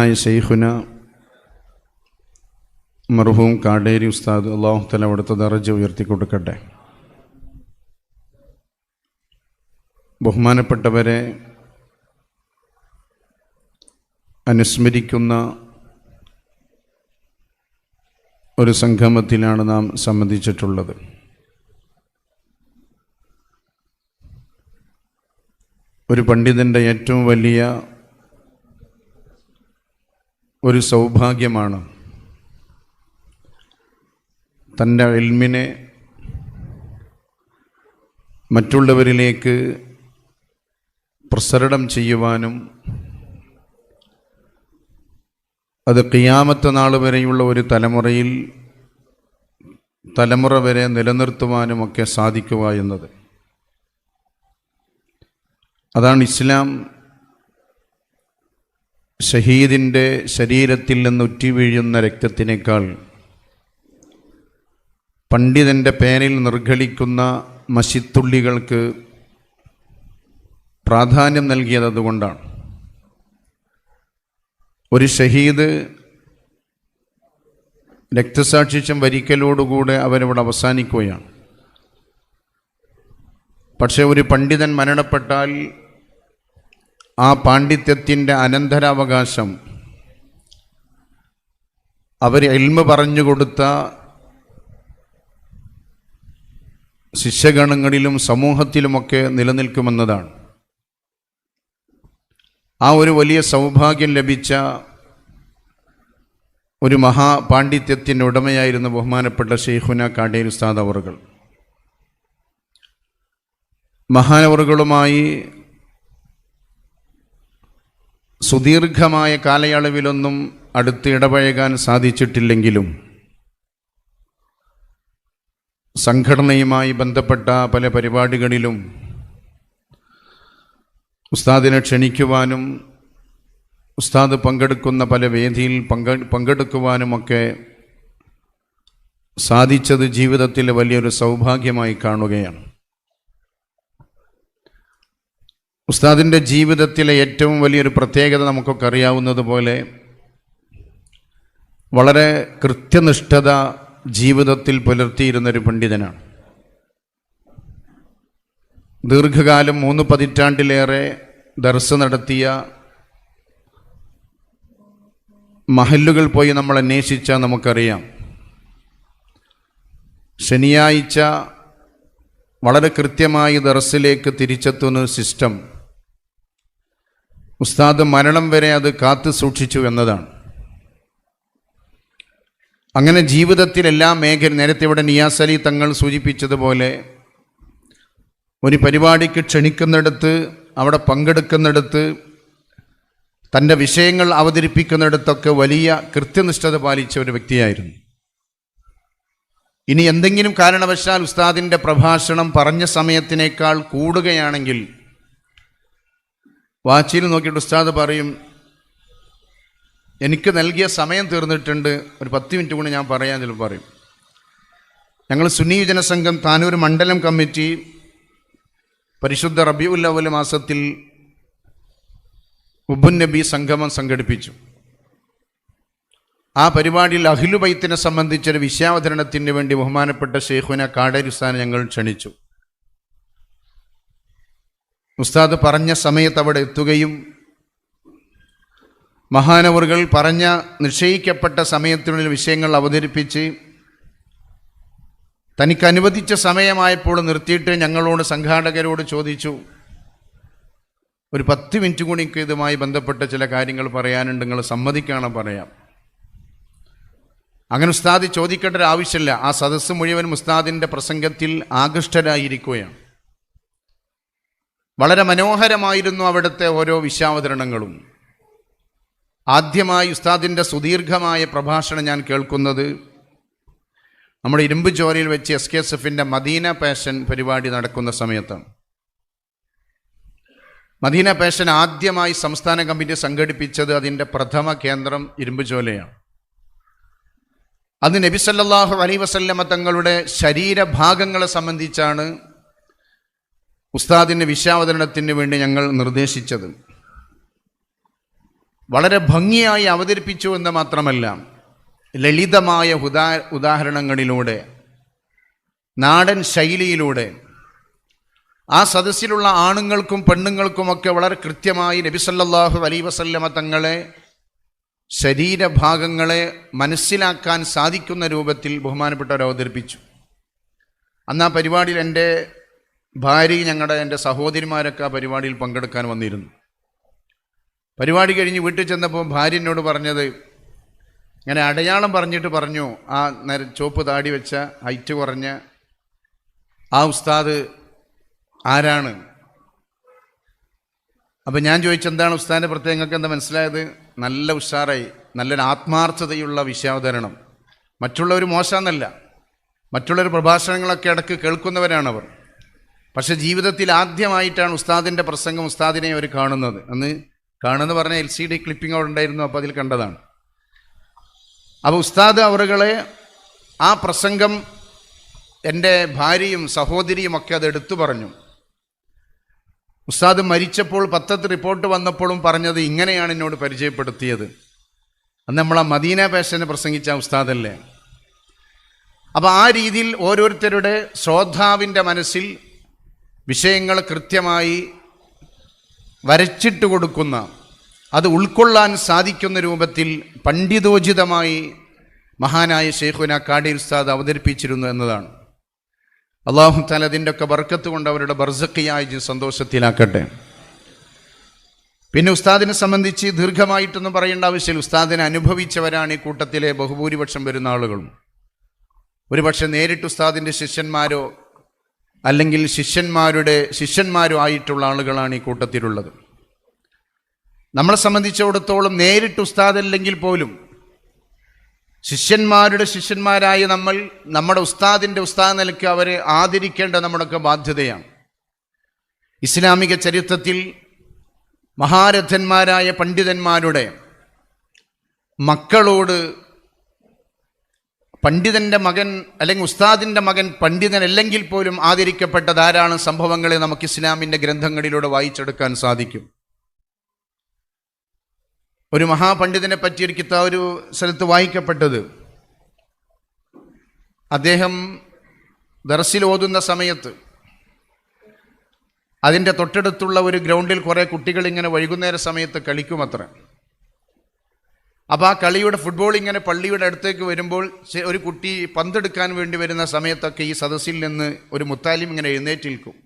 ബഹുമാന്യനായ ശൈഖുന മർഹൂം കാടേരി ഉസ്താദ് അല്ലാഹു തആല അവിടുത്തെ ദറജ ഉയർത്തി കൊടുക്കട്ടെ. ബഹുമാനപ്പെട്ടവരെ, അനുസ്മരിക്കുന്ന ഒരു സംഗമത്തിലാണ് നാം സംബന്ധിച്ചിട്ടുള്ളത്. ഒരു പണ്ഡിതൻ്റെ ഏറ്റവും വലിയ ഒരു സൗഭാഗ്യമാണ് തൻ്റെ ഇൽമിനെ മറ്റുള്ളവരിലേക്ക് പ്രസരണം ചെയ്യുവാനും അത് ഖിയാമത്ത് നാൾ വരെയുള്ള ഒരു തലമുറ വരെ നിലനിർത്തുവാനുമൊക്കെ സാധിക്കുക എന്നത്. അതാണ് ഇസ്ലാം ഷഹീദിൻ്റെ ശരീരത്തിൽ നിന്ന് ഉറ്റിവീഴുന്ന രക്തത്തിനേക്കാൾ പണ്ഡിതൻ്റെ പേരിൽ നിർഗളിക്കുന്ന മഷിത്തുള്ളികൾക്ക് പ്രാധാന്യം നൽകിയത് അതുകൊണ്ടാണ്. ഒരു ഷഹീദ് രക്തസാക്ഷിത്വം വരിക്കലോടുകൂടെ അവരവിടെ അവസാനിക്കുകയാണ്. പക്ഷേ ഒരു പണ്ഡിതൻ മരണപ്പെട്ടാൽ ആ പാണ്ഡിത്യത്തിൻ്റെ അനന്തരാവകാശം അവർ ഇൽമ് പറഞ്ഞു കൊടുത്ത ശിഷ്യഗണങ്ങളിലും സമൂഹത്തിലുമൊക്കെ നിലനിൽക്കുമെന്നതാണ്. ആ ഒരു വലിയ സൗഭാഗ്യം ലഭിച്ച ഒരു മഹാപാണ്ഡിത്യത്തിൻ്റെ ഉടമയായിരുന്നു ബഹുമാനപ്പെട്ട ശൈഖുന കാടേരി ഉസ്താദ് അവറുകൾ. മഹാനവറുകളുമായി സുദീർഘമായ കാലയളവിലൊന്നും അടുത്ത് ഇടപഴകാൻ സാധിച്ചിട്ടില്ലെങ്കിലും സംഘടനയുമായി ബന്ധപ്പെട്ട പല പരിപാടികളിലും ഉസ്താദിനെ ക്ഷണിക്കുവാനും ഉസ്താദ് പങ്കെടുക്കുന്ന പല വേദിയിൽ പങ്കെടുക്കുവാനുമൊക്കെ സാധിച്ചത് ജീവിതത്തിലെ വലിയൊരു സൗഭാഗ്യമായി കാണുകയാണ്. ഉസ്താദിൻ്റെ ജീവിതത്തിലെ ഏറ്റവും വലിയൊരു പ്രത്യേകത നമുക്കൊക്കെ അറിയാവുന്നതുപോലെ വളരെ കൃത്യനിഷ്ഠത ജീവിതത്തിൽ പുലർത്തിയിരുന്നൊരു പണ്ഡിതനാണ്. ദീർഘകാലം 3 പതിറ്റാണ്ടിലേറെ ദർസ് നടത്തിയ മഹല്ലുകൾ പോയി നമ്മൾ അന്വേഷിച്ചാൽ നമുക്കറിയാം. ശനിയാഴ്ച വളരെ കൃത്യമായി ദർസിലേക്ക് തിരിച്ചെത്തുന്ന സിസ്റ്റം ഉസ്താദ് മരണം വരെ അത് കാത്തു സൂക്ഷിച്ചു എന്നതാണ്. അങ്ങനെ ജീവിതത്തിൽ എല്ലാ നേരത്തെ ഇവിടെ നിയാസ് അലി തങ്ങൾ സൂചിപ്പിച്ചതുപോലെ ഒരു പരിപാടിക്ക് ക്ഷണിക്കുന്നിടത്ത്, അവിടെ പങ്കെടുക്കുന്നിടത്ത്, തൻ്റെ വിഷയങ്ങൾ അവതരിപ്പിക്കുന്നിടത്തൊക്കെ വലിയ കൃത്യനിഷ്ഠത പാലിച്ച ഒരു വ്യക്തിയായിരുന്നു. ഇനി എന്തെങ്കിലും കാരണവശാൽ ഉസ്താദിൻ്റെ പ്രഭാഷണം പറഞ്ഞ സമയത്തിനേക്കാൾ കൂടുകയാണെങ്കിൽ വാച്ചിൽ നോക്കിയിട്ട് ഉസ്താദ് പറയും, എനിക്ക് നൽകിയ സമയം തീർന്നിട്ടുണ്ട്, ഒരു 10 മിനിറ്റ് കൂടി ഞാൻ പറയാൻ ചിലപ്പോൾ പറയും. ഞങ്ങൾ സുന്നി യുവജന സംഘം താനൂർ മണ്ഡലം കമ്മിറ്റി പരിശുദ്ധ റബീഉൽ അവ്വൽ മാസത്തിൽ ഉബ്ബുൻ നബി സംഗമം സംഘടിപ്പിച്ചു. ആ പരിപാടിയിൽ അഹ്ലു ബൈത്തിനെ സംബന്ധിച്ചൊരു വിഷയാവതരണത്തിന് വേണ്ടി ബഹുമാനപ്പെട്ട ശൈഖുന കാടേരി ഉസ്താദിനെ ഞങ്ങൾ ക്ഷണിച്ചു. ഉസ്താദ് പറഞ്ഞ സമയത്ത് അവിടെ എത്തുകയും മഹാനവറുകൾ പറഞ്ഞ നിശ്ചയിക്കപ്പെട്ട സമയത്തിനുള്ളിൽ വിഷയങ്ങൾ അവതരിപ്പിച്ച് തനിക്ക് അനുവദിച്ച സമയമായപ്പോൾ നിർത്തിയിട്ട് ഞങ്ങളോട് സംഘാടകരോട് ചോദിച്ചു, ഒരു 10 മിനിറ്റ് കൂടി ഇതുമായി ബന്ധപ്പെട്ട ചില കാര്യങ്ങൾ പറയാനുണ്ട്, നിങ്ങൾ സമ്മതിക്കണം പറയാം. അങ്ങനെ ഉസ്താദ് ചോദിക്കേണ്ട ഒരു ആവശ്യമില്ല. ആ സദസ്സ് മുഴുവൻ ഉസ്താദിൻ്റെ പ്രസംഗത്തിൽ ആകൃഷ്ടരായിരിക്കുകയാണ്. വളരെ മനോഹരമായിരുന്നു അവിടുത്തെ ഓരോ വിഷയാവതരണങ്ങളും. ആദ്യമായി ഉസ്താദിൻ്റെ സുദീർഘമായ പ്രഭാഷണം ഞാൻ കേൾക്കുന്നത് നമ്മുടെ ഇരുമ്പ് ചോരയിൽ വെച്ച് SKSFൻ്റെ മദീന പാഷൻ പരിപാടി നടക്കുന്ന സമയത്താണ്. മദീന പാഷൻ ആദ്യമായി സംസ്ഥാന കമ്മിറ്റി സംഘടിപ്പിച്ചത് അതിൻ്റെ പ്രഥമ കേന്ദ്രം ഇരുമ്പ് ചോലയാണ്. അന്ന് നബി സല്ലല്ലാഹു അലൈഹി വസല്ലമ തങ്ങളുടെ ശരീരഭാഗങ്ങളെ സംബന്ധിച്ചാണ് ഉസ്താദിൻ്റെ വിഷയാവതരണത്തിന് വേണ്ടി ഞങ്ങൾ നിർദ്ദേശിച്ചത്. വളരെ ഭംഗിയായി അവതരിപ്പിച്ചു എന്ന് മാത്രമല്ല, ലളിതമായ ഉദാഹരണങ്ങളിലൂടെ, നാടൻ ശൈലിയിലൂടെ ആ സദസ്സിലുള്ള ആണുങ്ങൾക്കും പെണ്ണുങ്ങൾക്കുമൊക്കെ വളരെ കൃത്യമായി നബി സല്ലല്ലാഹു അലൈഹി വസല്ലമ തങ്ങളെ, ശരീരഭാഗങ്ങളെ മനസ്സിലാക്കാൻ സാധിക്കുന്ന രൂപത്തിൽ ബഹുമാനപ്പെട്ടവർ അവതരിപ്പിച്ചു. അന്ന് ആ പരിപാടിയിൽ എൻ്റെ ഭാര്യ, എൻ്റെ സഹോദരിമാരൊക്കെ ആ പരിപാടിയിൽ പങ്കെടുക്കാൻ വന്നിരുന്നു. പരിപാടി കഴിഞ്ഞ് വീട്ടിൽ ചെന്നപ്പോൾ ഭാര്യ എന്നോട് പറഞ്ഞത്, ഇങ്ങനെ അടയാളം പറഞ്ഞിട്ട് പറഞ്ഞു, ആ ചുവപ്പ് താടി വെച്ച ഹൈറ്റ് കുറഞ്ഞ ആ ഉസ്താദ് ആരാണ്? അപ്പം ഞാൻ ചോദിച്ചു, എന്താണ് ഉസ്താദിൻ്റെ പ്രത്യേകം, നിങ്ങൾക്ക് എന്താ മനസ്സിലായത്? നല്ല ഉഷാറായി, നല്ലൊരു ആത്മാർത്ഥതയുള്ള വിഷയാവതരണം. മറ്റുള്ളവർ മോശമെന്നല്ല, മറ്റുള്ളവർ പ്രഭാഷണങ്ങളൊക്കെ ഇടയ്ക്ക് കേൾക്കുന്നവരാണവർ. പക്ഷെ ജീവിതത്തിൽ ആദ്യമായിട്ടാണ് ഉസ്താദിൻ്റെ പ്രസംഗം, ഉസ്താദിനെ അവർ കാണുന്നത്. അന്ന് കാണുമെന്ന് പറഞ്ഞ LCD ക്ലിപ്പിംഗ് അവിടെ ഉണ്ടായിരുന്നു, അപ്പോൾ അതിൽ കണ്ടതാണ്. അപ്പോൾ ഉസ്താദ് അവറുകളെ ആ പ്രസംഗം എൻ്റെ ഭാര്യയും സഹോദരിയും ഒക്കെ അത് എടുത്തു പറഞ്ഞു. ഉസ്താദ് മരിച്ചപ്പോൾ പത്രത്തിൽ റിപ്പോർട്ട് വന്നപ്പോഴും പറഞ്ഞത് ഇങ്ങനെയാണ് എന്നോട് പരിചയപ്പെടുത്തിയത്. അന്ന് നമ്മൾ ആ മദീന പാഷന് പ്രസംഗിച്ച ഉസ്താദല്ലേ. അപ്പോൾ ആ രീതിയിൽ ഓരോരുത്തരുടെ ശ്രോതാവിൻ്റെ മനസ്സിൽ വിഷയങ്ങൾ കൃത്യമായി വരച്ചിട്ട് കൊടുക്കുന്ന, അത് ഉൾക്കൊള്ളാൻ സാധിക്കുന്ന രൂപത്തിൽ പണ്ഡിതോചിതമായി മഹാനായ ശൈഖുന കാടി ഉസ്താദ് അവതരിപ്പിച്ചിരുന്നു എന്നതാണ്. അല്ലാഹു തആല അതിൻ്റെ ഒക്കെ ബർക്കത്ത് കൊണ്ട് അവരുടെ ബർസഖിയായ സന്തോഷത്തിലാക്കട്ടെ. പിന്നെ ഉസ്താദിനെ സംബന്ധിച്ച് ദീർഘമായിട്ടൊന്നും പറയേണ്ട ആവശ്യമില്ല. ഉസ്താദിനെ അനുഭവിച്ചവരാണ് ഈ കൂട്ടത്തിലെ ബഹുഭൂരിപക്ഷം വരുന്ന ആളുകളും. ഒരുപക്ഷെ നേരിട്ട് ഉസ്താദിൻ്റെ ശിഷ്യന്മാരോ അല്ലെങ്കിൽ ശിഷ്യന്മാരോ ആയിട്ടുള്ള ആളുകളാണ് ഈ കൂട്ടത്തിലുള്ളത്. നമ്മളെ സംബന്ധിച്ചിടത്തോളം നേരിട്ട് ഉസ്താദല്ലെങ്കിൽ പോലും ശിഷ്യന്മാരായ നമ്മൾ നമ്മുടെ ഉസ്താദിൻ്റെ ഉസ്താദ് നിലയ്ക്ക് അവരെ ആദരിക്കേണ്ട നമ്മുടെയൊക്കെ ബാധ്യതയാണ്. ഇസ്ലാമിക ചരിത്രത്തിൽ മഹാരഥന്മാരായ പണ്ഡിതന്മാരുടെ മക്കളോട് പണ്ഡിതൻ്റെ മകൻ അല്ലെങ്കിൽ ഉസ്താദിൻ്റെ മകൻ പണ്ഡിതനല്ലെങ്കിൽ പോലും ആദരിക്കപ്പെട്ട ധാരാളം സംഭവങ്ങളെ നമുക്ക് ഇസ്ലാമിൻ്റെ ഗ്രന്ഥങ്ങളിലൂടെ വായിച്ചെടുക്കാൻ സാധിക്കും. ഒരു മഹാപണ്ഡിതനെ പറ്റി ഒരു സ്ഥലത്ത് വായിക്കപ്പെട്ടത്, അദ്ദേഹം ദർസിൽ ഓതുന്ന സമയത്ത് അതിൻ്റെ തൊട്ടടുത്തുള്ള ഒരു ഗ്രൗണ്ടിൽ കുറേ കുട്ടികൾ ഇങ്ങനെ വൈകുന്നേര സമയത്ത് കളിക്കുമത്ര. അപ്പോൾ ആ കളിയുടെ ഫുട്ബോൾ ഇങ്ങനെ പള്ളിയുടെ അടുത്തേക്ക് വരുമ്പോൾ ഒരു കുട്ടി പന്തെടുക്കാൻ വേണ്ടി വരുന്ന സമയത്തൊക്കെ ഈ സദസ്സിൽ നിന്ന് ഒരു മുത്താലിം ഇങ്ങനെ എഴുന്നേറ്റ് നിൽക്കും.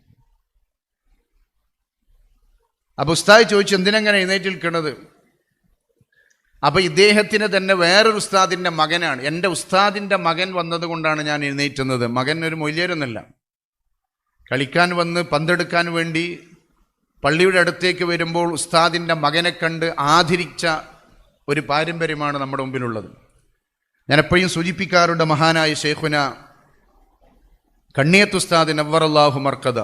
അപ്പോൾ ഉസ്താദ് ചോദിച്ചു, എന്തിനെങ്ങനെ എഴുന്നേറ്റ് നിൽക്കുന്നത്? അപ്പോൾ ഇദ്ദേഹത്തിന് തന്നെ വേറൊരു ഉസ്താദിൻ്റെ മകനാണ്, എൻ്റെ ഉസ്താദിൻ്റെ മകൻ വന്നതുകൊണ്ടാണ് ഞാൻ എഴുന്നേറ്റുന്നത്. മകൻ ഒരു മൊയ്ലിയരൊന്നുമല്ല, കളിക്കാൻ വന്ന് പന്തെടുക്കാൻ വേണ്ടി പള്ളിയുടെ അടുത്തേക്ക് വരുമ്പോൾ ഉസ്താദിൻ്റെ മകനെ കണ്ട് ആദരിച്ച ഒരു പാരമ്പര്യമാണ് നമ്മുടെ മുമ്പിലുള്ളത്. ഞാൻ എപ്പോഴും സൂചിപ്പിക്കാറുണ്ട്, മഹാനായ ശൈഖുന കണ്ണിയത്ത് ഉസ്താദ് നവ്വറല്ലാഹു മർക്കദ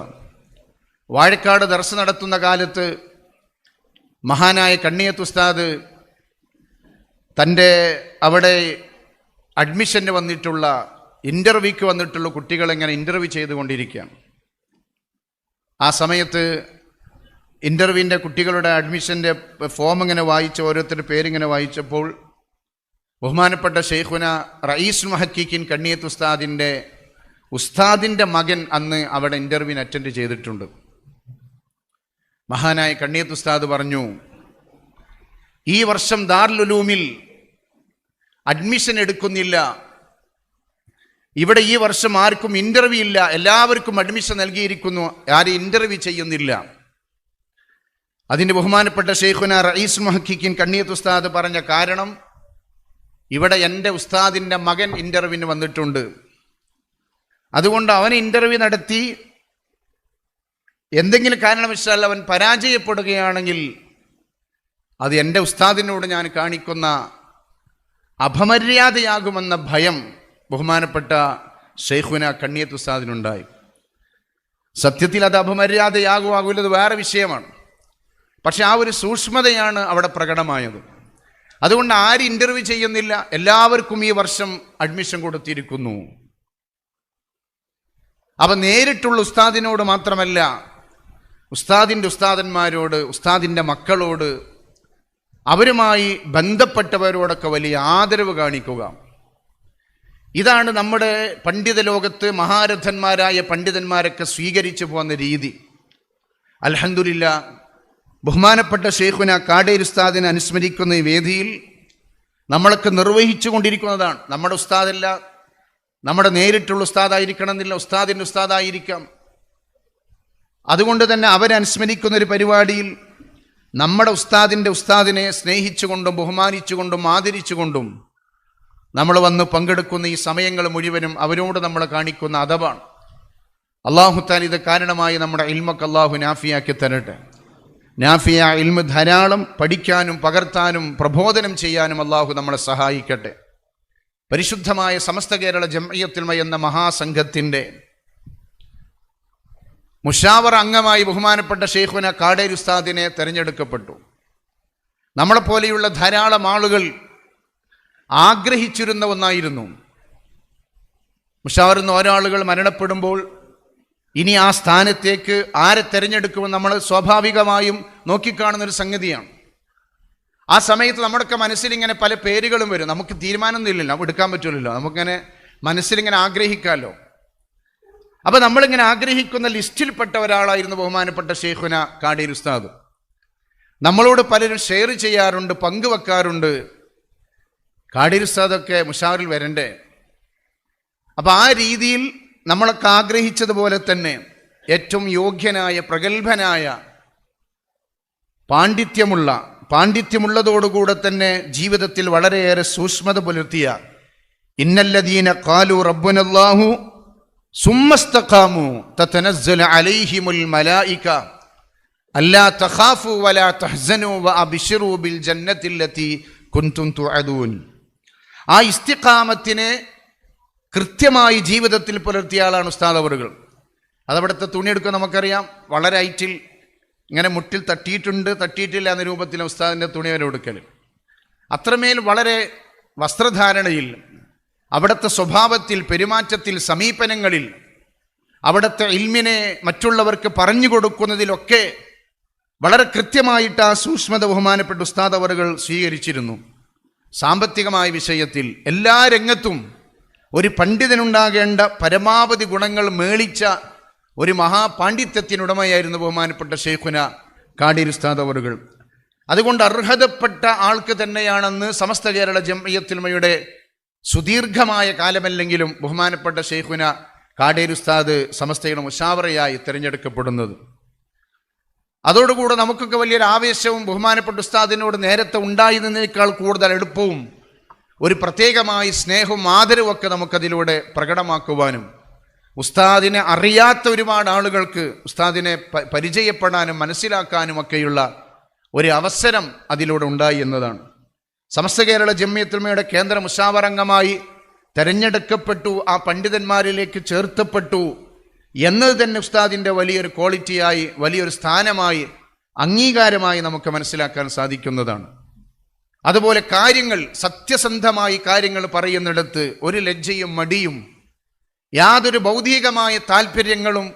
വാഴക്കാട് ദർസ് നടത്തുന്ന കാലത്ത് മഹാനായ കണ്ണിയത്ത് ഉസ്താദ് തൻ്റെ അവിടെ അഡ്മിഷന് വന്നിട്ടുള്ള ഇൻ്റർവ്യൂക്ക് വന്നിട്ടുള്ള കുട്ടികളെങ്ങനെ ഇൻ്റർവ്യൂ ചെയ്തുകൊണ്ടിരിക്കുകയാണ്. ആ സമയത്ത് ഇൻ്റർവ്യൂവിൻ്റെ കുട്ടികളുടെ അഡ്മിഷൻ്റെ ഫോം ഇങ്ങനെ വായിച്ച് ഓരോരുത്തരുടെ പേരിങ്ങനെ വായിച്ചപ്പോൾ ബഹുമാനപ്പെട്ട ശൈഖുന റയീസുൽ മുഹഖിഖീൻ കണ്ണിയത്ത് ഉസ്താദിൻ്റെ മകൻ അന്ന് അവിടെ ഇൻ്റർവ്യൂവിന് അറ്റൻഡ് ചെയ്തിട്ടുണ്ട്. മഹാനായ കണ്ണിയത്ത് ഉസ്താദ് പറഞ്ഞു, ഈ വർഷം ദാറുൽ ഉലൂമിൽ അഡ്മിഷൻ എടുക്കുന്നില്ല, ഇവിടെ ഈ വർഷം ആർക്കും ഇൻ്റർവ്യൂ ഇല്ല, എല്ലാവർക്കും അഡ്മിഷൻ നൽകിയിരിക്കുന്നു, ആരും ഇൻ്റർവ്യൂ ചെയ്യുന്നില്ല. അതിൻ്റെ ബഹുമാനപ്പെട്ട ശൈഖുന റയീസുൽ മുഹഖിഖീൻ കണ്ണിയത്ത് ഉസ്താദ് പറഞ്ഞ കാരണം, ഇവിടെ എൻ്റെ ഉസ്താദിൻ്റെ മകൻ ഇൻ്റർവ്യൂവിന് വന്നിട്ടുണ്ട്, അതുകൊണ്ട് അവന് ഇൻ്റർവ്യൂ നടത്തി എന്തെങ്കിലും കാരണവശാൽ അവൻ പരാജയപ്പെടുകയാണെങ്കിൽ അത് എൻ്റെ ഉസ്താദിനോട് ഞാൻ കാണിക്കുന്ന അപമര്യാദയാകുമെന്ന ഭയം ബഹുമാനപ്പെട്ട ശൈഖുന കണ്ണിയത്ത് ഉസ്താദിനുണ്ടായി. സത്യത്തിൽ അത് അപമര്യാദയാകുവാകില്ലത് വേറെ വിഷയമാണ്, പക്ഷെ ആ ഒരു സൂക്ഷ്മതയാണ് അവിടെ പ്രകടമായത്. അതുകൊണ്ട് ആരും ഇൻ്റർവ്യൂ ചെയ്യുന്നില്ല, എല്ലാവർക്കും ഈ വർഷം അഡ്മിഷൻ കൊടുത്തിരിക്കുന്നു. അപ്പം നേരിട്ടുള്ള ഉസ്താദിനോട് മാത്രമല്ല, ഉസ്താദിൻ്റെ ഉസ്താദന്മാരോട്, ഉസ്താദിൻ്റെ മക്കളോട് അവരുമായി ബന്ധപ്പെട്ടവരോടൊക്കെ വലിയ ആദരവ് കാണിക്കുക. ഇതാണ് നമ്മുടെ പണ്ഡിത ലോകത്ത് മഹാരഥന്മാരായ പണ്ഡിതന്മാരൊക്കെ സ്വീകരിച്ചു പോകുന്ന രീതി. അൽഹംദുലില്ലാ, ബഹുമാനപ്പെട്ട ശൈഖുന കാടേരി ഉസ്താദിനെ അനുസ്മരിക്കുന്ന ഈ വേദിയിൽ നമ്മളൊക്കെ നിർവഹിച്ചു കൊണ്ടിരിക്കുന്നതാണ്. നമ്മുടെ ഉസ്താദല്ല, നമ്മുടെ നേരിട്ടുള്ള ഉസ്താദായിരിക്കണം എന്നില്ല, ഉസ്താദിൻ്റെ ഉസ്താദായിരിക്കാം. അതുകൊണ്ട് തന്നെ അവരെ അനുസ്മരിക്കുന്ന ഒരു പരിപാടിയിൽ നമ്മുടെ ഉസ്താദിൻ്റെ ഉസ്താദിനെ സ്നേഹിച്ചുകൊണ്ടും ബഹുമാനിച്ചുകൊണ്ടും ആദരിച്ചുകൊണ്ടും നമ്മൾ വന്ന് പങ്കെടുക്കുന്ന ഈ സമയങ്ങൾ മുഴുവനും അവരോട് നമ്മൾ കാണിക്കുന്ന അദബാണ്. അല്ലാഹു തആല ഇത് കാരണമായി നമ്മുടെ ഇൽമൊക്കെ അല്ലാഹു നാഫിയാക്കി തരട്ടെ. നാഫിയ ഇൽമ് ധാരാളം പഠിക്കാനും പകർത്താനും പ്രബോധനം ചെയ്യാനും അല്ലാഹു നമ്മളെ സഹായിക്കട്ടെ. പരിശുദ്ധമായ സമസ്ത കേരള ജംഇയ്യത്തുൽ ഉലമ എന്ന മഹാസംഘത്തിൻ്റെ മുശാവറ അംഗമായി ബഹുമാനപ്പെട്ട ശൈഖുന കാടേരി ഉസ്താദിനെ തിരഞ്ഞെടുക്കപ്പെട്ടു. നമ്മളെപ്പോലെയുള്ള ധാരാളം ആളുകൾ ആഗ്രഹിച്ചിരുന്ന ഒന്നായിരുന്നു. മുശാവറിൽ നിന്ന് ഒരാളുകൾ മരണപ്പെടുമ്പോൾ ഇനി ആ സ്ഥാനത്തേക്ക് ആരെ തിരഞ്ഞെടുക്കുമെന്ന് നമ്മൾ സ്വാഭാവികമായും നോക്കിക്കാണുന്നൊരു സംഗതിയാണ്. ആ സമയത്ത് നമ്മുടെയൊക്കെ മനസ്സിലിങ്ങനെ പല പേരുകളും വരും. നമുക്ക് തീരുമാനമൊന്നും ഇല്ലല്ലോ, എടുക്കാൻ പറ്റില്ലല്ലോ, നമുക്കിങ്ങനെ മനസ്സിലിങ്ങനെ ആഗ്രഹിക്കാമല്ലോ. അപ്പോൾ നമ്മളിങ്ങനെ ആഗ്രഹിക്കുന്ന ലിസ്റ്റിൽപ്പെട്ട ഒരാളായിരുന്നു ബഹുമാനപ്പെട്ട ശൈഖുന കാടേരി ഉസ്താദ്. നമ്മളോട് പലരും ഷെയർ ചെയ്യാറുണ്ട്, പങ്കുവെക്കാറുണ്ട്, കാടേരി ഉസ്താദൊക്കെ മുശാവറിൽ വരണ്ടേ. അപ്പോൾ ആ രീതിയിൽ നമ്മളൊക്കെ ആഗ്രഹിച്ചതുപോലെ തന്നെ ഏറ്റവും യോഗ്യനായ പ്രഗത്ഭനായ പാണ്ഡിത്യമുള്ളതോടുകൂടെ തന്നെ ജീവിതത്തിൽ വളരെയേറെ സൂക്ഷ്മത പുലർത്തിയ ഇന്നല്ലദീന ഖാലു റബ്ബുനല്ലാഹു സുമ്മസ്തഖാമു തതനസ്സലു അലൈഹിമുൽ മലായിക അല്ലാ തഖാഫു വലാ തഹ്സനു വഅബ്ശിറു ബിൽ ജന്നത്തില്ലതി കുൻതും തുഅദൂൻ. ആ ഇസ്തിഖാമത്തിനെ കൃത്യമായി ജീവിതത്തിൽ പുലർത്തിയ ആളാണ് ഉസ്താദ് അവറുകൾ. അതവിടുത്തെ തുണിയെടുക്കുക നമുക്കറിയാം, വളരെ ഹൈറ്റിൽ ഇങ്ങനെ മുട്ടിൽ തട്ടിയിട്ടില്ല എന്ന രൂപത്തിൽ ഉസ്താദിൻ്റെ തുണി വരെ എടുക്കൽ. അത്രമേൽ വളരെ വസ്ത്രധാരണയിൽ, അവിടുത്തെ സ്വഭാവത്തിൽ, പെരുമാറ്റത്തിൽ, സമീപനങ്ങളിൽ, അവിടുത്തെ ഇൽമിനെ മറ്റുള്ളവർക്ക് പറഞ്ഞു കൊടുക്കുന്നതിലൊക്കെ വളരെ കൃത്യമായിട്ട് ആ സൂക്ഷ്മത ബഹുമാനപ്പെട്ട ഉസ്താദ് അവറുകൾ സ്വീകരിച്ചിരുന്നു. സാമ്പത്തികമായ വിഷയത്തിൽ എല്ലാ രംഗത്തും ഒരു പണ്ഡിതനുണ്ടാകേണ്ട പരമാവധി ഗുണങ്ങൾ മേളിച്ച ഒരു മഹാപാണ്ഡിത്യത്തിനുടമയായിരുന്നു ബഹുമാനപ്പെട്ട ശൈഖുന കാടേരി ഉസ്താദ് അവറുകൾ. അതുകൊണ്ട് അർഹതപ്പെട്ട ആൾക്ക് തന്നെയാണെന്ന് സമസ്ത കേരള ജംഇയ്യത്തുൽ ഉലമയുടെ സുദീർഘമായ കാലമല്ലെങ്കിലും ബഹുമാനപ്പെട്ട ശൈഖുന കാടേരി ഉസ്താദ് സമസ്തയുടെ മുശാവറയായി തിരഞ്ഞെടുക്കപ്പെടുന്നത്. അതോടുകൂടെ നമുക്കൊക്കെ വലിയൊരു ആവേശവും ബഹുമാനപ്പെട്ട ഉസ്താദിനോട് നേരത്തെ ഉണ്ടായിരുന്നതിനേക്കാൾ കൂടുതൽ എളുപ്പവും ഒരു പ്രത്യേകമായ സ്നേഹവും ആദരവും ഒക്കെ നമുക്കതിലൂടെ പ്രകടമാക്കുവാനും ഉസ്താദിനെ അറിയാത്ത ഒരുപാട് ആളുകൾക്ക് ഉസ്താദിനെ പരിചയപ്പെടാനും മനസ്സിലാക്കാനും ഒക്കെയുള്ള ഒരു അവസരം അതിലൂടെ ഉണ്ടായി എന്നതാണ്. സമസ്ത കേരള ജംഇയ്യത്തുൽ ഉലമയുടെ കേന്ദ്ര മുശാവറ അംഗമായി തിരഞ്ഞെടുക്കപ്പെട്ടു, ആ പണ്ഡിതന്മാരിലേക്ക് ചേർത്തപ്പെട്ടു എന്നത് തന്നെ ഉസ്താദിൻ്റെ വലിയൊരു ക്വാളിറ്റിയായി, വലിയൊരു സ്ഥാനമായി, അംഗീകാരമായി നമുക്ക് മനസ്സിലാക്കാൻ സാധിക്കുന്നതാണ്. അതുപോലെ കാര്യങ്ങൾ സത്യസന്ധമായി കാര്യങ്ങൾ പറയുന്നിടത്ത് ഒരു ലജ്ജയും മടിയും യാതൊരു ഭൗതികമായ താല്പര്യങ്ങളും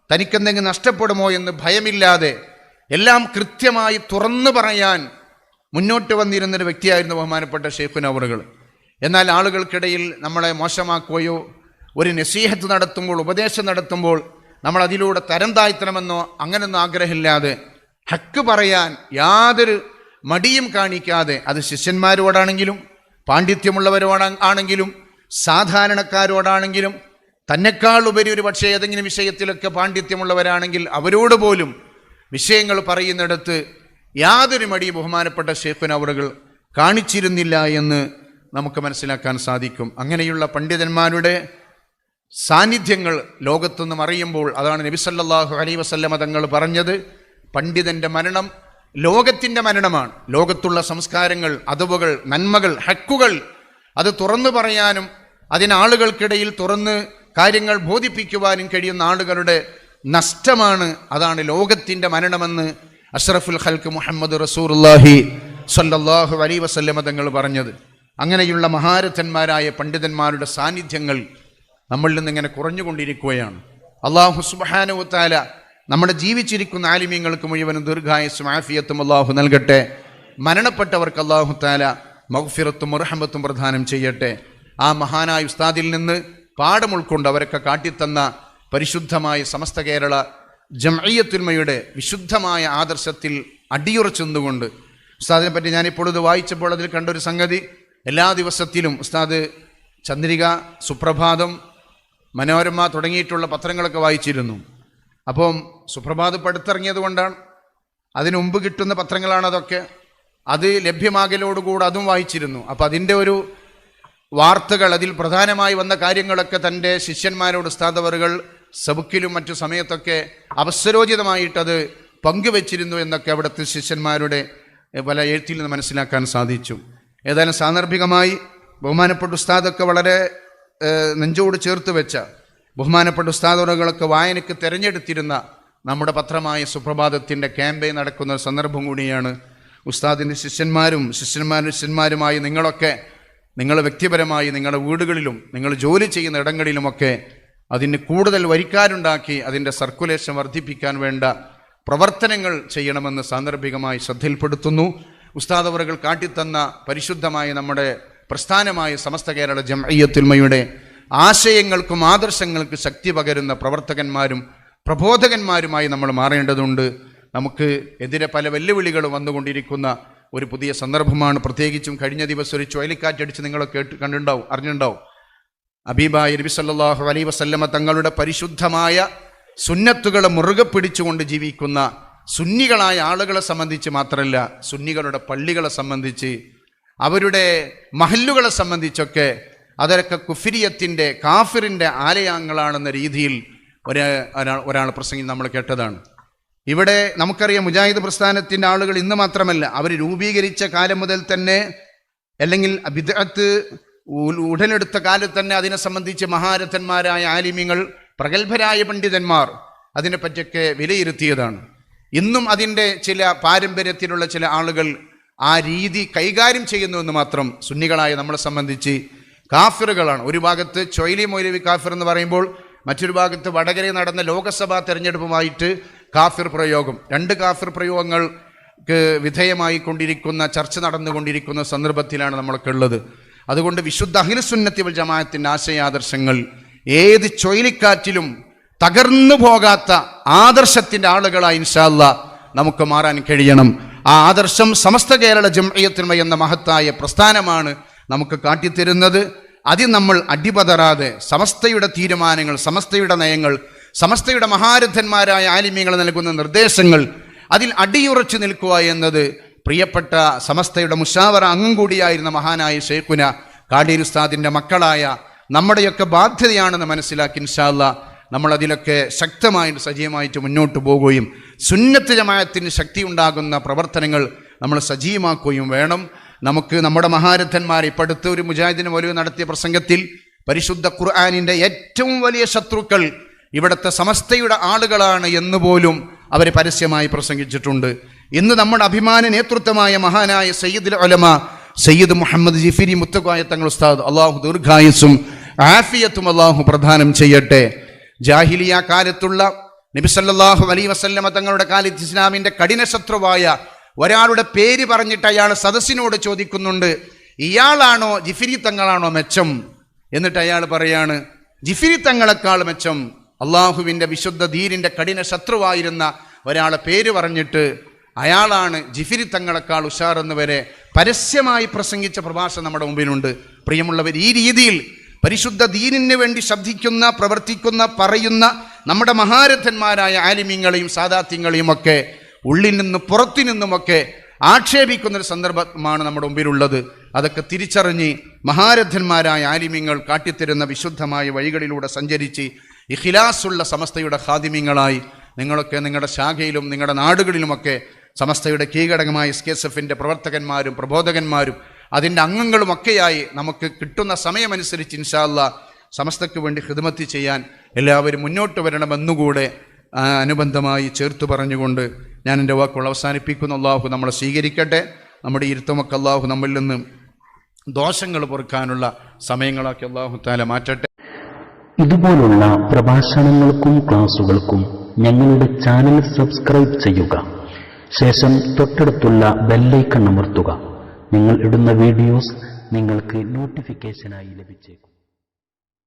തനിക്കെന്തെങ്കിലും നഷ്ടപ്പെടുമോ എന്ന് ഭയമില്ലാതെ എല്ലാം കൃത്യമായി തുറന്നു പറയാൻ മുന്നോട്ട് വന്നിരുന്നൊരു വ്യക്തിയായിരുന്നു ബഹുമാനപ്പെട്ട ശൈഖുന അവറുകൾ. എന്നാൽ ആളുകൾക്കിടയിൽ നമ്മളെ മോശമാക്കുകയോ ഒരു നസീഹത്ത് നടത്തുമ്പോൾ, ഉപദേശം നടത്തുമ്പോൾ നമ്മൾ അതിലൂടെ തരം താഴ്ത്തണമെന്നോ അങ്ങനൊന്നും ആഗ്രഹമില്ലാതെ ഹക്ക് പറയാൻ യാതൊരു മടിയും കാണിക്കാതെ, അത് ശിഷ്യന്മാരോടാണെങ്കിലും പാണ്ഡിത്യമുള്ളവരോടാണെങ്കിലും സാധാരണക്കാരോടാണെങ്കിലും തന്നെക്കാൾ ഉപരി ഒരു പക്ഷേ ഏതെങ്കിലും വിഷയത്തിലൊക്കെ പാണ്ഡിത്യമുള്ളവരാണെങ്കിൽ അവരോട് പോലും വിഷയങ്ങൾ പറയുന്നിടത്ത് യാതൊരു മടിയും ബഹുമാനപ്പെട്ട ശൈഖുന അവറുകൾ കാണിച്ചിരുന്നില്ല എന്ന് നമുക്ക് മനസ്സിലാക്കാൻ സാധിക്കും. അങ്ങനെയുള്ള പണ്ഡിതന്മാരുടെ സാന്നിധ്യങ്ങൾ ലോകത്തുനിന്നും അറിയുമ്പോൾ, അതാണ് നബി സല്ലല്ലാഹു അലൈഹി വസല്ലമ തങ്ങൾ പറഞ്ഞത്, പണ്ഡിതൻ്റെ മരണം ലോകത്തിൻ്റെ മരണമാണ്. ലോകത്തുള്ള സംസ്കാരങ്ങൾ, അദബുകൾ, നന്മകൾ, ഹക്കുകൾ അത് തുറന്നു പറയാനും അതിനാളുകൾക്കിടയിൽ തുറന്ന് കാര്യങ്ങൾ ബോധിപ്പിക്കുവാനും കഴിയുന്ന ആളുകളുടെ നഷ്ടമാണ്, അതാണ് ലോകത്തിൻ്റെ മരണമെന്ന് അഷ്റഫുൽ ഖൽഖ് മുഹമ്മദ് റസൂലുള്ളാഹി സ്വല്ലല്ലാഹു അലൈഹി വസല്ലമ തങ്ങൾ പറഞ്ഞത്. അങ്ങനെയുള്ള മഹാരഥന്മാരായ പണ്ഡിതന്മാരുടെ സാന്നിധ്യങ്ങൾ നമ്മളിൽ നിന്നിങ്ങനെ കുറഞ്ഞുകൊണ്ടിരിക്കുകയാണ്. അല്ലാഹു സുബ്ഹാനഹു വ തആല നമ്മുടെ ജീവിച്ചിരിക്കുന്ന ആലിമീങ്ങൾക്ക് മുഴുവനും ദീർഘായുസ്സും ആഫിയത്തും അല്ലാഹു നൽകട്ടെ. മരണപ്പെട്ടവർക്ക് അല്ലാഹു തആല മഗ്ഫിറത്തും റഹ്മത്തും പ്രദാനം ചെയ്യട്ടെ. ആ മഹാനായ ഉസ്താദിൽ നിന്ന് പാഠം ഉൾക്കൊണ്ട് അവരൊക്കെ കാട്ടിത്തന്ന പരിശുദ്ധമായ സമസ്ത കേരള ജംഇയ്യത്തുൽമയുടെ വിശുദ്ധമായ ആദർശത്തിൽ അടിയുറച്ചു നിന്നുകൊണ്ട് ഉസ്താദിനെ പറ്റി ഞാനിപ്പോൾ ഇത് വായിച്ചപ്പോൾ അതിൽ കണ്ടൊരു സംഗതി, എല്ലാ ദിവസത്തിലും ഉസ്താദ് ചന്ദ്രിക, സുപ്രഭാതം, മനോരമ തുടങ്ങിയിട്ടുള്ള പത്രങ്ങളൊക്കെ വായിച്ചിരുന്നു. അപ്പം സുപ്രഭാതം പടുത്തിറങ്ങിയത് കൊണ്ടാണ്, അതിനു മുമ്പ് കിട്ടുന്ന പത്രങ്ങളാണ് അതൊക്കെ, അത് ലഭ്യമാകലോടുകൂടെ അതും വായിച്ചിരുന്നു. അപ്പം അതിൻ്റെ ഒരു വാർത്തകൾ, അതിൽ പ്രധാനമായി വന്ന കാര്യങ്ങളൊക്കെ തൻ്റെ ശിഷ്യന്മാരോട് ഉസ്താദ് അവറുകൾ സബുക്കിലും മറ്റു സമയത്തൊക്കെ അവസരോചിതമായിട്ടത് പങ്കുവച്ചിരുന്നു എന്നൊക്കെ അവിടുത്തെ ശിഷ്യന്മാരുടെ പല എഴുത്തിൽ നിന്ന് മനസ്സിലാക്കാൻ സാധിച്ചു. ഏതായാലും സാന്ദർഭികമായി ബഹുമാനപ്പെട്ട ഉസ്താദൊക്കെ വളരെ നെഞ്ചോട് ചേർത്ത് വെച്ച ബഹുമാനപ്പെട്ട ഉസ്താദുകളൊക്കെ വായനയ്ക്ക് തിരഞ്ഞെടുത്തിരുന്ന നമ്മുടെ പത്രമായ സുപ്രഭാതത്തിൻ്റെ ക്യാമ്പയിൻ നടക്കുന്ന ഒരു സന്ദർഭം കൂടിയാണ്. ഉസ്താദിൻ്റെ ശിഷ്യന്മാരുമായി നിങ്ങളൊക്കെ, നിങ്ങൾ വ്യക്തിപരമായി നിങ്ങളുടെ വീടുകളിലും നിങ്ങൾ ജോലി ചെയ്യുന്ന ഇടങ്ങളിലുമൊക്കെ അതിന് കൂടുതൽ വരിക്കാരുണ്ടാക്കി അതിൻ്റെ സർക്കുലേഷൻ വർദ്ധിപ്പിക്കാൻ വേണ്ട പ്രവർത്തനങ്ങൾ ചെയ്യണമെന്ന് സാന്ദർഭികമായി ശ്രദ്ധയിൽപ്പെടുത്തുന്നു. ഉസ്താദ് അവറുകൾ കാട്ടിത്തന്ന പരിശുദ്ധമായ നമ്മുടെ പ്രസ്ഥാനമായ സമസ്ത കേരള ജംഇയ്യത്തുൽമയുടെ ആശയങ്ങൾക്കും ആദർശങ്ങൾക്കും ശക്തി പകരുന്ന പ്രവർത്തകന്മാരും പ്രബോധകന്മാരുമായി നമ്മൾ മാറേണ്ടതുണ്ട്. നമുക്ക് എതിരെ പല വെല്ലുവിളികളും വന്നുകൊണ്ടിരിക്കുന്ന ഒരു പുതിയ സന്ദർഭമാണ്. പ്രത്യേകിച്ചും കഴിഞ്ഞ ദിവസം ഒരു ചുഴലിക്കാറ്റടിച്ച് നിങ്ങളൊക്കെ അറിഞ്ഞിട്ടുണ്ടാവും. ഹബീബായ നബി സല്ലല്ലാഹു അലൈഹി വസല്ലമ തങ്ങളുടെ പരിശുദ്ധമായ സുന്നത്തുകളെ മുറുകെ പിടിച്ചുകൊണ്ട് ജീവിക്കുന്ന സുന്നികളായ ആളുകളെ സംബന്ധിച്ച് മാത്രമല്ല, സുന്നികളുടെ പള്ളികളെ സംബന്ധിച്ച്, അവരുടെ മഹല്ലുകളെ സംബന്ധിച്ചൊക്കെ അതൊക്കെ കുഫിരിയത്തിൻ്റെ കാഫിറിൻ്റെ ആലയങ്ങളാണെന്ന രീതിയിൽ ഒരാൾ പ്രസംഗം നമ്മൾ കേട്ടതാണ്. ഇവിടെ നമുക്കറിയാം, മുജാഹിദ് പ്രസ്ഥാനത്തിൻ്റെ ആളുകൾ ഇന്ന് മാത്രമല്ല, അവർ രൂപീകരിച്ച കാലം മുതൽ തന്നെ, അല്ലെങ്കിൽ ബിദ്അത്ത് ഉടലെടുത്ത കാലത്ത് തന്നെ അതിനെ സംബന്ധിച്ച് മഹാരഥന്മാരായ ആലിമ്യങ്ങൾ, പ്രഗത്ഭരായ പണ്ഡിതന്മാർ അതിനെപ്പറ്റിയൊക്കെ വിലയിരുത്തിയതാണ്. ഇന്നും അതിൻ്റെ ചില പാരമ്പര്യത്തിലുള്ള ചില ആളുകൾ ആ രീതി കൈകാര്യം ചെയ്യുന്നുവെന്ന് മാത്രം. സുന്നികളായ നമ്മളെ സംബന്ധിച്ച് കാഫിറുകളാണ്. ഒരു ഭാഗത്ത് ചൊയ്ലി മൗലവി കാഫിർ എന്ന് പറയുമ്പോൾ, മറ്റൊരു ഭാഗത്ത് വടകരയിൽ നടന്ന ലോക്സഭാ തെരഞ്ഞെടുപ്പുമായിട്ട് കാഫിർ പ്രയോഗം, രണ്ട് കാഫിർ പ്രയോഗങ്ങൾക്ക് വിധേയമായി കൊണ്ടിരിക്കുന്ന ചർച്ച നടന്നുകൊണ്ടിരിക്കുന്ന സന്ദർഭത്തിലാണ് നമ്മളൊക്കെ ഉള്ളത്. അതുകൊണ്ട് വിശുദ്ധ അഹ്ലുസുന്നത്തി വൽ ജമാഅത്തിൻ്റെ ആശയാദർശങ്ങൾ ഏത് ചൊയ്ലിക്കാറ്റിലും തകർന്നു പോകാത്ത ആദർശത്തിൻ്റെ ആളുകളായി ഇൻഷാ അല്ലാഹ് നമുക്ക് മാറാൻ കഴിയണം. ആ ആദർശം സമസ്ത കേരള ജംഇയ്യത്തുൽമ എന്ന മഹത്തായ പ്രസ്ഥാനമാണ് നമുക്ക് കാട്ടിത്തരുന്നത്. അതിൽ നമ്മൾ അടിപതറാതെ സമസ്തയുടെ തീരുമാനങ്ങൾ, സമസ്തയുടെ നയങ്ങൾ, സമസ്തയുടെ മഹാരഥന്മാരായ ആലിമ്യങ്ങൾ നൽകുന്ന നിർദ്ദേശങ്ങൾ, അതിൽ അടിയുറച്ചു നിൽക്കുക എന്നത് പ്രിയപ്പെട്ട സമസ്തയുടെ മുശാവറ അംഗം കൂടിയായിരുന്ന മഹാനായ ശൈഖുന കാടീർ ഉസ്താദിൻ്റെ മക്കളായ നമ്മുടെയൊക്കെ ബാധ്യതയാണെന്ന് മനസ്സിലാക്കി ഇൻഷാ അല്ലാഹ് നമ്മളതിലൊക്കെ ശക്തമായിട്ട് സജീവമായിട്ട് മുന്നോട്ട് പോവുകയും സുന്നത്ത് ജമാഅത്തിന് ശക്തി ഉണ്ടാകുന്ന പ്രവർത്തനങ്ങൾ നമ്മൾ സജീവമാക്കുകയും വേണം. നമുക്ക് നമ്മുടെ മഹാരഥന്മാർ, ഇപ്പം അടുത്ത് ഒരു മുജാഹിദിന് മൗലവി നടത്തിയ പ്രസംഗത്തിൽ പരിശുദ്ധ ഖുർആനിൻ്റെ ഏറ്റവും വലിയ ശത്രുക്കൾ ഇവിടുത്തെ സമസ്തയുടെ ആളുകളാണ് എന്നുപോലും അവർ പരസ്യമായി പ്രസംഗിച്ചിട്ടുണ്ട്. ഇന്ന് നമ്മുടെ അഭിമാന നേതൃത്വമായ മഹാനായ സയ്യിദുൽ ഉലമ സയ്യിദ് മുഹമ്മദ് ജിഫിരി മുത്തഖായ തങ്ങൾ ഉസ്താദ്, അള്ളാഹു ദീർഘായുസ്സും ആഫിയത്തും അള്ളാഹു പ്രദാനം ചെയ്യട്ടെ. ജാഹിലിയ കാലത്തുള്ള നബി സല്ലല്ലാഹു അലൈഹി വസല്ലമ തങ്ങളുടെ കാലത്ത് ഇസ്ലാമിൻ്റെ കഠിന ശത്രുവായ ഒരാളുടെ പേര് പറഞ്ഞിട്ട് അയാൾ സദസ്സിനോട് ചോദിക്കുന്നുണ്ട്, ഇയാളാണോ ജിഫിരി തങ്ങളാണോ മെച്ചം? എന്നിട്ട് അയാൾ പറയാണ്, ജിഫിരി തങ്ങളെക്കാൾ മെച്ചം അള്ളാഹുവിൻ്റെ വിശുദ്ധ ദീനിൻ്റെ കഠിന ശത്രുവായിരുന്ന ഒരാളെ പേര് പറഞ്ഞിട്ട് അയാളാണ് ജിഫിരി തങ്ങളെക്കാൾ ഉഷാറെന്ന് വരെ പരസ്യമായി പ്രസംഗിച്ച പ്രഭാഷണം നമ്മുടെ മുമ്പിലുണ്ട്. പ്രിയമുള്ളവർ, ഈ രീതിയിൽ പരിശുദ്ധ ദീനിന് വേണ്ടി ശബ്ദിക്കുന്ന, പ്രവർത്തിക്കുന്ന, പറയുന്ന നമ്മുടെ മഹാരഥന്മാരായ ആലിമ്യങ്ങളെയും സാദാത്യങ്ങളെയും ഒക്കെ ഉള്ളിൽ നിന്നും പുറത്തു നിന്നുമൊക്കെ ആക്ഷേപിക്കുന്നൊരു സന്ദർഭമാണ് നമ്മുടെ മുമ്പിലുള്ളത്. അതൊക്കെ തിരിച്ചറിഞ്ഞ് മഹാരഥന്മാരായ ആലിമ്യങ്ങൾ കാട്ടിത്തരുന്ന വിശുദ്ധമായ വഴികളിലൂടെ സഞ്ചരിച്ച് ഇഖ്ലാസുള്ള സമസ്തയുടെ ഖാദിമ്യങ്ങളായി നിങ്ങളൊക്കെ നിങ്ങളുടെ ശാഖയിലും നിങ്ങളുടെ നാടുകളിലുമൊക്കെ സമസ്തയുടെ കീഴടകമായ SKSF-ൻ്റെ പ്രവർത്തകന്മാരും പ്രബോധകന്മാരും അതിൻ്റെ അംഗങ്ങളുമൊക്കെയായി നമുക്ക് കിട്ടുന്ന സമയമനുസരിച്ച് ഇൻഷാ അല്ലാഹ് സമസ്തയ്ക്ക് വേണ്ടി ഖിദ്മത്ത് ചെയ്യാൻ എല്ലാവരും മുന്നോട്ട് വരണമെന്നുകൂടെ അനുബന്ധമായി ചേർത്ത് പറഞ്ഞുകൊണ്ട് ഞാൻ എൻ്റെ വാക്കുകൾ അവസാനിപ്പിക്കുന്നു. അല്ലാഹു നമ്മളെ സ്വീകരിക്കട്ടെ. നമ്മുടെ ഇരുത്തമൊക്കെ അല്ലാഹു നമ്മിൽ നിന്ന് ദോഷങ്ങൾ പൊറുക്കാനുള്ള സമയങ്ങളാക്കി അല്ലാഹു തആല മാറ്റട്ടെ. ഇതുപോലുള്ള പ്രഭാഷണങ്ങൾക്കും ക്ലാസുകൾക്കും ഞങ്ങളുടെ ചാനൽ സബ്സ്ക്രൈബ് ചെയ്യുക. ശേഷം തൊട്ടടുത്തുള്ള ബെല്ലൈക്കൺ അമർത്തുക. നിങ്ങൾ ഇടുന്ന വീഡിയോസ് നിങ്ങൾക്ക് നോട്ടിഫിക്കേഷനായി ലഭിച്ചേക്കും.